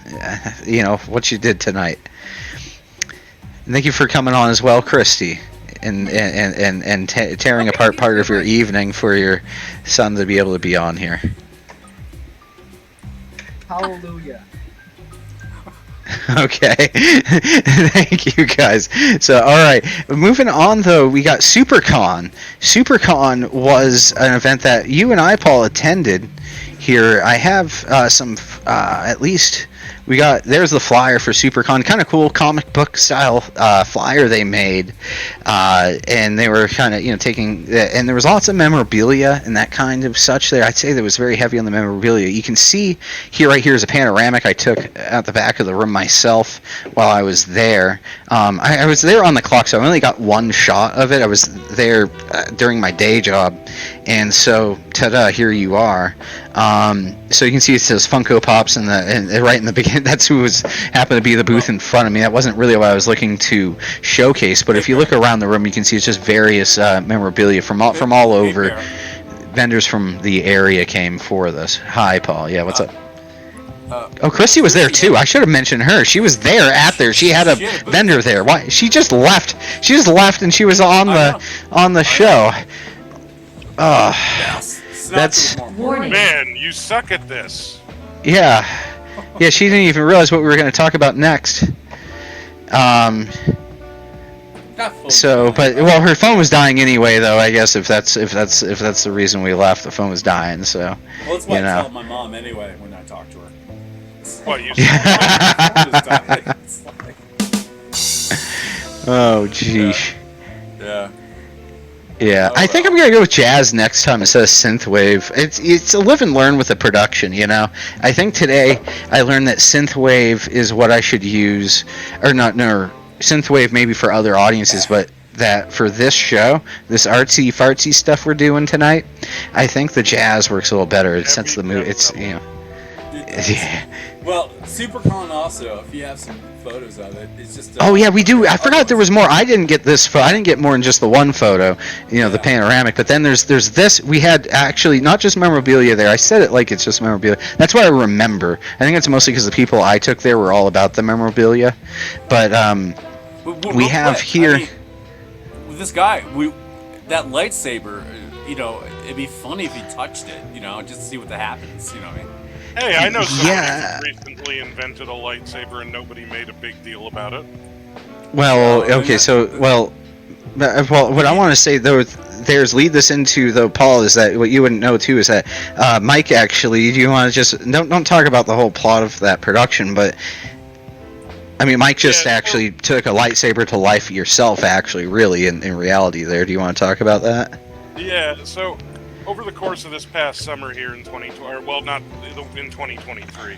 what you did tonight. And thank you for coming on as well, Christy, and tearing apart part of your evening for your son to be able to be on here. Hallelujah. Okay. Thank you, guys. So, all right. Moving on, though, we got SuperCon. SuperCon was an event that you and I, Paul, attended here. I have at least... there's the flyer for SuperCon, kind of cool comic book style flyer they made, and they were kind of taking, and there was lots of memorabilia and that kind of such there. I'd say that was very heavy on the memorabilia. You can see here, right here is a panoramic I took at the back of the room myself while I was there. I was there on the clock, so I only got one shot of it. I was there during my day job, and so ta-da, here you are. So you can see it says Funko Pops and right in the beginning. That's who happened to be the booth in front of me. That wasn't really what I was looking to showcase. But if you look around the room, you can see it's just various memorabilia from all over. Vendors from the area came for this. Hi, Paul. Yeah, what's up? Oh, Christy was there too. I should have mentioned her. She was there at there. She had a vendor there. Why? She just left. She just left, and she was on the show. That's Man, you suck at this. yeah. She didn't even realize what we were going to talk about next. So, but her phone was dying anyway, though. I guess if that's the reason we left, the phone was dying. So, well, that's why I tell my mom anyway when I talk to her. What you? Oh, geez. Yeah. I think I'm gonna go with jazz next time instead of synthwave. It's a live and learn with the production, I think today I learned that synthwave is what I should use, or not. No, synthwave maybe for other audiences, but that for this show, this artsy fartsy stuff we're doing tonight, I think the jazz works a little better. It sets the mood. It's yeah. Well, SuperCon also, if you have some photos of it, it's just. Oh yeah, we do. I forgot there was more. I didn't get this. I didn't get more than just the one photo, the panoramic. But then there's this. We had actually not just memorabilia there. I said it like it's just memorabilia. That's what I remember. I think it's mostly because the people I took there were all about the memorabilia. But we have here. I mean, with this guy, that lightsaber. It'd be funny if he touched it. Just to see what happens. You know what I mean? Hey, I know somebody who recently invented a lightsaber and nobody made a big deal about it. Well, okay, what I want to say though, lead this into though, Paul, is that what you wouldn't know too is that Mike actually. Do you want to just don't talk about the whole plot of that production, but I mean, Mike just actually took a lightsaber to life yourself, actually, really, in reality. There, do you want to talk about that? Yeah. So. Over the course of this past summer here in 2023,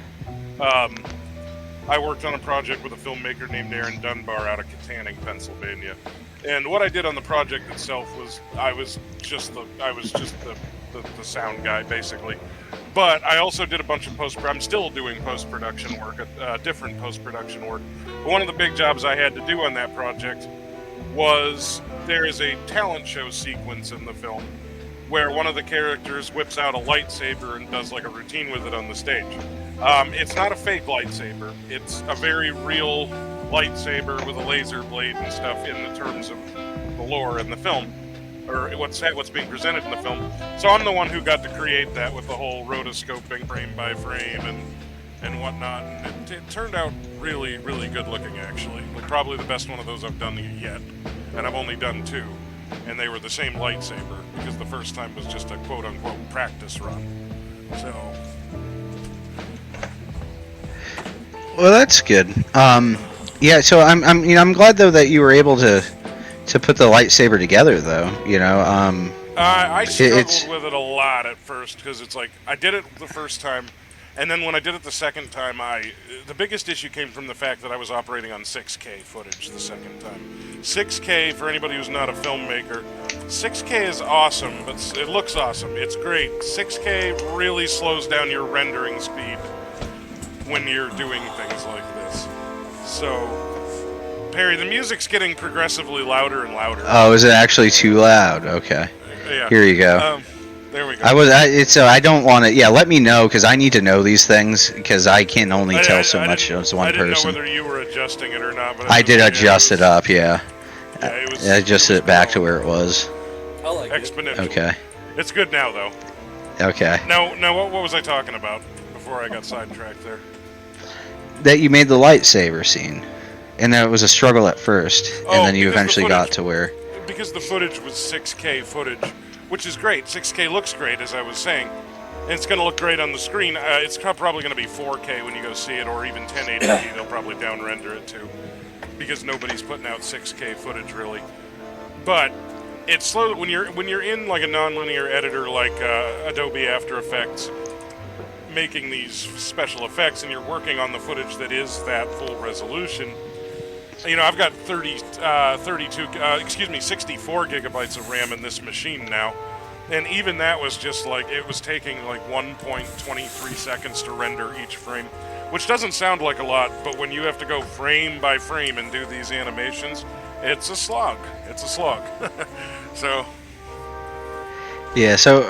I worked on a project with a filmmaker named Aaron Dunbar out of Katanning, Pennsylvania. And what I did on the project itself was I was just the sound guy, basically. But I also did a bunch of I'm still doing post-production work, different post-production work. But one of the big jobs I had to do on that project was there is a talent show sequence in the film where one of the characters whips out a lightsaber and does like a routine with it on the stage. It's not a fake lightsaber. It's a very real lightsaber with a laser blade and stuff in the terms of the lore in the film, or what's being presented in the film. So I'm the one who got to create that with the whole rotoscoping frame by frame and whatnot. And it turned out really, really good looking, actually. Like, probably the best one of those I've done yet. And I've only done 2. And they were the same lightsaber because the first time was just a quote-unquote practice run. So, well, that's good. Yeah. So I'm glad though that you were able to put the lightsaber together, though. I struggled with it a lot at first because it's like I did it the first time, and then when I did it the second time, the biggest issue came from the fact that I was operating on 6K footage the second time. 6K, for anybody who's not a filmmaker, 6K is awesome, but it looks awesome. It's great. 6K really slows down your rendering speed when you're doing things like this. So, Perry, the music's getting progressively louder and louder. Oh, is it actually too loud? Okay. Yeah. Here you go. There we go. I don't want to. Yeah, let me know because I need to know these things because I can only tell so much as one person. I didn't know whether you were adjusting it or not. But I did adjust it up. Yeah. It was, I adjusted it back to where it was. I like exponential. It. Okay. It's good now though. Okay. Now, what was I talking about before I got sidetracked there? that you made the lightsaber scene, and that it was a struggle at first, and then you because the eventually got footage- to where. Because the footage was 6K footage, which is great. 6K looks great, as I was saying. And it's going to look great on the screen. It's probably going to be 4K when you go see it, or even 1080p. They'll probably down render it too, because nobody's putting out 6K footage really. But it's slow when you're in like a non-linear editor like Adobe After Effects, making these special effects, and you're working on the footage that is that full resolution. You know, I've got 64 gigabytes of RAM in this machine now. And even that was just like, it was taking like 1.23 seconds to render each frame, which doesn't sound like a lot, but when you have to go frame by frame and do these animations, it's a slog. It's a slog. So. Yeah, so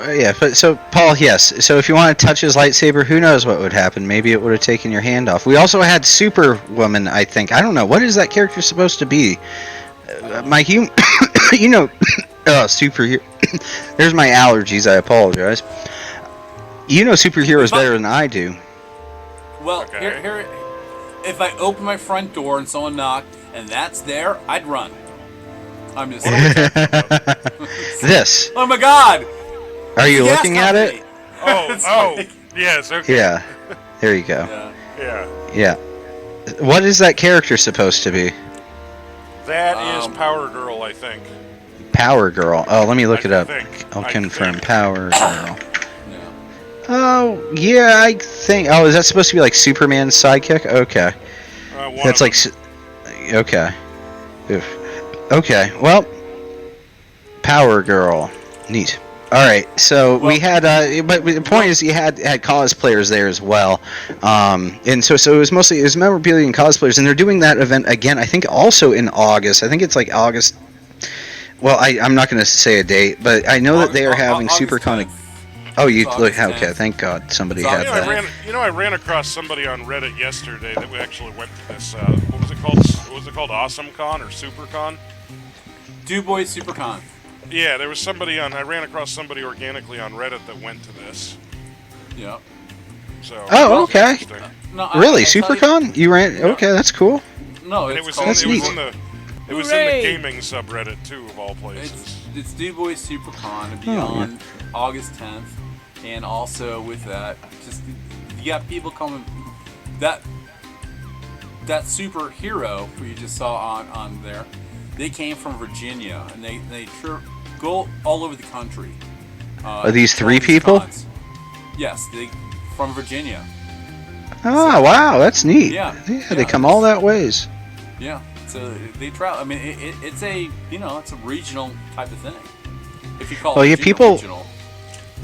Paul, yes. So if you want to touch his lightsaber, who knows what would happen? Maybe it would have taken your hand off. We also had Superwoman, I think. I don't know. What is that character supposed to be? Mike, you know, superhero. There's my allergies. I apologize. You know superheroes better than I do. Well, Okay. here, if I open my front door and someone knocked and that's there, I'd run. I'm just. This. Oh my God! Are you Gas looking at it? company. It's Oh, like- yes, okay. Yeah. There you go. Yeah. Yeah. Yeah. What is that character supposed to be? That is Um, Power Girl, I think. Power Girl. Oh, let me look it up. think. I'll I confirm. think. Power Girl. Yeah. Oh, yeah, I think. Oh, is that supposed to be like Superman's sidekick? Okay. One That's of like. Okay. Oof. Okay, well. Power Girl. Neat. Alright, so we had. But the point is, you had cosplayers there as well. And so it was mostly. It was memorabilia and cosplayers, and they're doing that event again, I think also in August. I think it's like August. Well, I'm not going to say a date, but I know that they are having August SuperCon. 10th. Oh, you It's look. August Okay, 10th. thank God somebody It's had August that. 10th. I ran across somebody on Reddit yesterday that we actually went to this. What was it called? What was it called? AwesomeCon or SuperCon? DuBois SuperCon. Yeah, there was somebody on. I ran across somebody organically on Reddit that went to this. Yeah. So. Oh, okay. Interesting. No, Really, I'll tell you- SuperCon? You ran? Okay, that's cool. No, And it's it was called, That's neat. in the Hooray! gaming subreddit too, of all places. It's DuBois SuperCon. It'll be on August 10th, and also with that, just you got people coming. That superhero who you just saw on there, they came from Virginia, and they go all over the country. Are these to all 3 people? cons. Yes, they from Virginia. Oh, wow, that's neat. Yeah, they yeah, come all that ways. Yeah, so they travel. I mean, it's a it's a regional type of thing. If you call Well, it yeah, people- regional.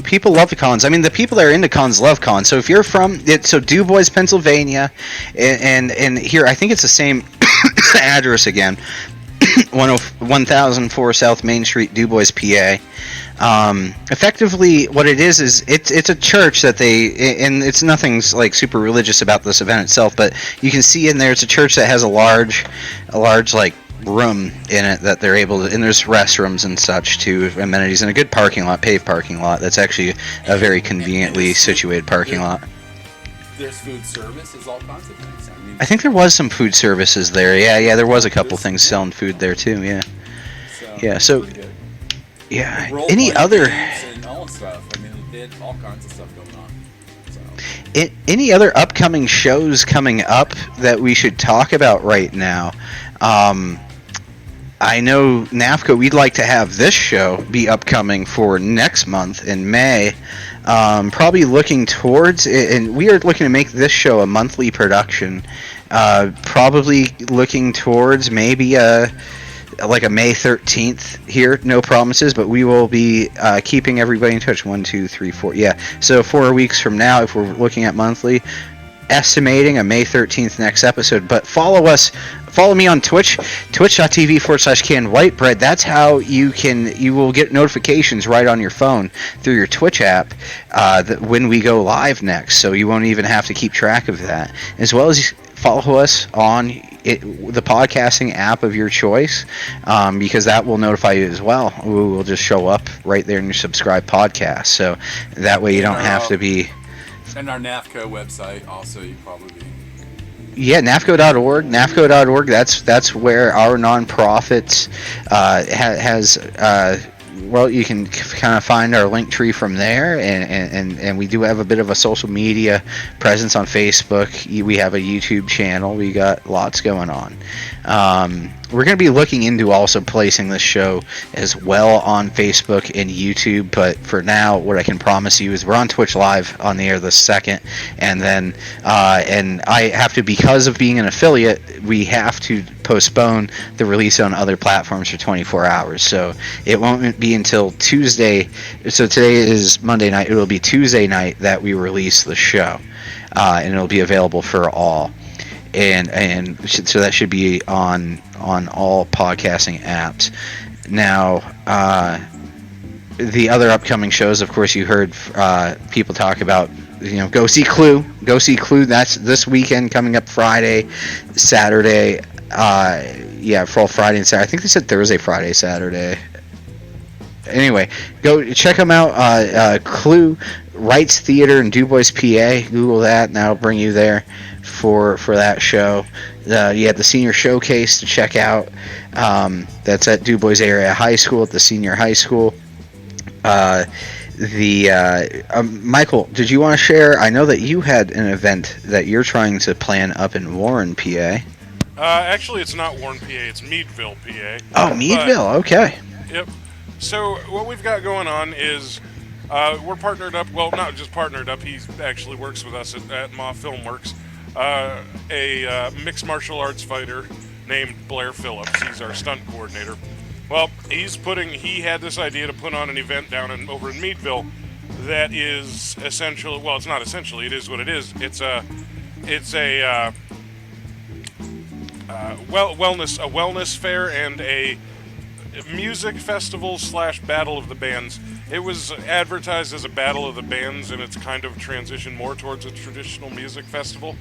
People love the cons. I mean, the people that are into cons love cons. So if you're from so DuBois, Pennsylvania, and here I think it's the same address again, 1004 South Main Street, DuBois, PA. Effectively, what it is it's a church that and it's nothing's like super religious about this event itself, but you can see in there it's a church that has a large like room in it that they're able to, and there's restrooms and such too, amenities, and a good parking lot, paved parking lot. That's actually a very conveniently situated parking lot. There's food service. There's all kinds of things. I mean, I think there was some food services there. Yeah, there was a couple things selling food there too. Yeah. Yeah, so- pretty good. Yeah. Role Any playing other games and all that stuff. I mean, they did all kinds of stuff going on. So. any other upcoming shows coming up that we should talk about right now? I know NAFCO, we'd like to have this show be upcoming for next month in May. Probably looking towards, and we are looking to make this show a monthly production. Probably looking towards maybe like a May 13th here. No promises, but we will be keeping everybody in touch. 1, 2, 3, 4. Yeah, so 4 weeks from now, if we're looking at monthly, estimating a May 13th next episode. But follow me on Twitch, twitch.tv/CannedWhiteBread. That's how you will get notifications right on your phone through your Twitch app when we go live next, so you won't even have to keep track of that. As well as follow us on the podcasting app of your choice, because that will notify you as well. We will just show up right there in your subscribed podcast, so that way you don't have to be... And our NAFCO website also, you probably Yeah, NAFCO.org. NAFCO.org. That's where our nonprofit has. Well, you can kind of find our link tree from there, and we do have a bit of a social media presence on Facebook. We have a YouTube channel. We got lots going on. We're going to be looking into also placing this show as well on Facebook and YouTube, but for now, what I can promise you is we're on Twitch Live on the air the 2nd, and then and I have to, because of being an affiliate, we have to postpone the release on other platforms for 24 hours. So it won't be until Tuesday. So today is Monday night. It will be Tuesday night that we release the show, and it'll be available for all. And so that should be on all podcasting apps. Now, the other upcoming shows, of course, you heard people talk about. Go see Clue. Go see Clue. That's this weekend, coming up Friday, Saturday. For Friday and Saturday. I think they said Thursday, Friday, Saturday. Anyway, go check them out. Clue, Reitz Theater in DuBois, PA. Google that, and that'll bring you there for that show. You have the senior showcase to check out. That's at DuBois Area High School, at the senior high school. Michael, did you want to share? I know that you had an event that you're trying to plan up in Warren, PA. Actually, it's not Warren, PA. It's Meadville, PA. Oh, Meadville. Okay. Yep. So what we've got going on is we're partnered up. Well, not just partnered up. He actually works with us at Ma Filmworks. A mixed martial arts fighter named Blair Phillips. He's our stunt coordinator. Well, he had this idea to put on an event over in Meadville that is essential. Well, it's not essentially. It is what it is. It's a wellness fair and a music festival / battle of the bands. It was advertised as a battle of the bands, and it's kind of transitioned more towards a traditional music festival.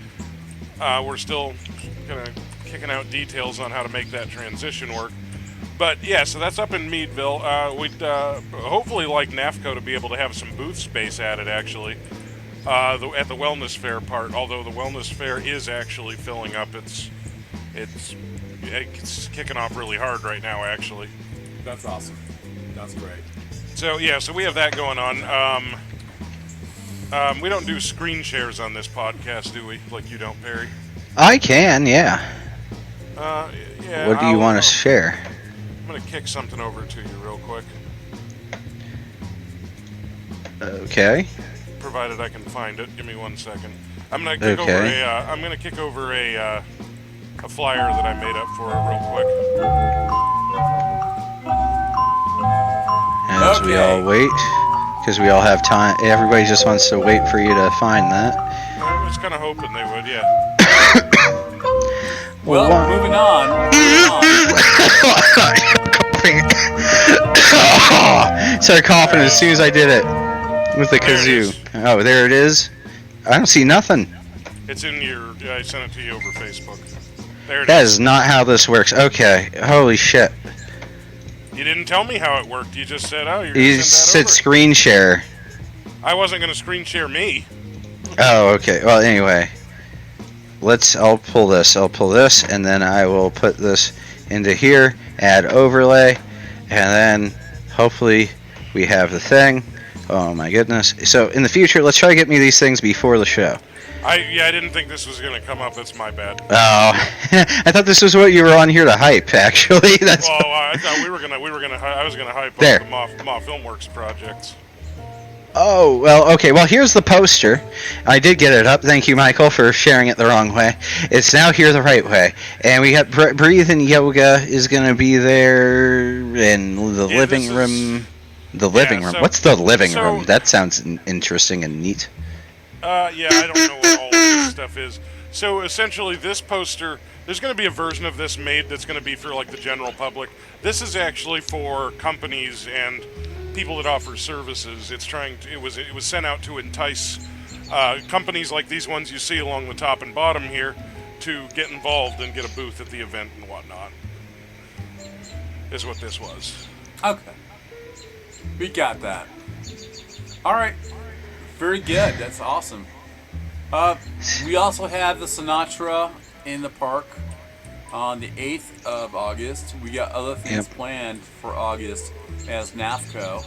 We're still kind of kicking out details on how to make that transition work. But yeah, so that's up in Meadville. We'd hopefully like NAFCO to be able to have some booth space added, actually, at the wellness fair part. Although the wellness fair is actually filling up. It's kicking off really hard right now, actually. That's awesome. That's great. So yeah, so we have that going on. We don't do screen shares on this podcast, do we? Like you don't, Perry? I can, yeah. Yeah. What do you want to share? I'm gonna kick something over to you real quick. Okay. Provided I can find it. Give me 1 second. I'm gonna kick over a flyer that I made up for it real quick. As we all wait, because we all have time. Everybody just wants to wait for you to find that. I was kind of hoping they would, yeah. Well, moving on. Started coughing as soon as I did it with the kazoo. Oh, there it is. I don't see nothing. It's in your. I sent it to you over Facebook. There it That is. is not how this works. Okay. Holy shit. You didn't tell me how it worked. You just said, "Oh, you're gonna You send that said over." screen share. I wasn't gonna screen share me. Oh, okay. Well, anyway. I'll pull this, and then I will put this into here, add overlay, and then hopefully we have the thing. Oh my goodness. So in the future, let's try to get me these things before the show. I didn't think this was gonna come up. That's my bad. Oh, I thought this was what you were on here to hype, actually. That's Well, I thought I was gonna hype There. up the Ma Filmworks projects. Oh, well, okay. Well, here's the poster. I did get it up. Thank you, Michael, for sharing it the wrong way. It's now here the right way. And we got Breathe and Yoga is going to be there in the living room. The living room. so- What's the living so- room? That sounds interesting and neat. Yeah, I don't know what all of this stuff is. So essentially, this poster, there's going to be a version of this made that's going to be for like the general public. This is actually for companies and people that offer services. It was sent out to entice companies like these ones you see along the top and bottom here to get involved and get a booth at the event and whatnot. Is what this was. Okay. We got that. All right. Very good. That's awesome. We also have the Sinatra in the park on the 8th of August. We got other things planned for August as NAFCO.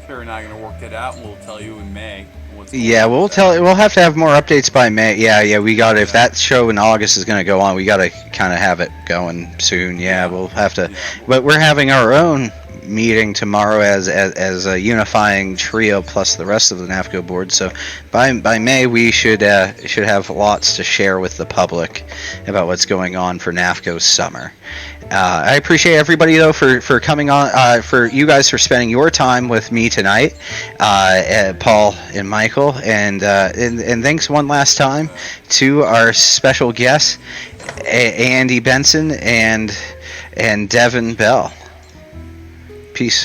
Perry and I are going to work that out, and we'll tell you in May. Yeah, we'll have to have more updates by May. Yeah, we got if that show in August is going to go on, we got to kind of have it going soon. Yeah, we'll have to. But we're having our own meeting tomorrow as a unifying trio plus the rest of the NAFCO board. So by May we should have lots to share with the public about what's going on for NAFCO's summer. I appreciate everybody though for coming on, for you guys for spending your time with me tonight, Paul and Michael, and thanks one last time to our special guests, Andy Benson and Devan Bell. Peace.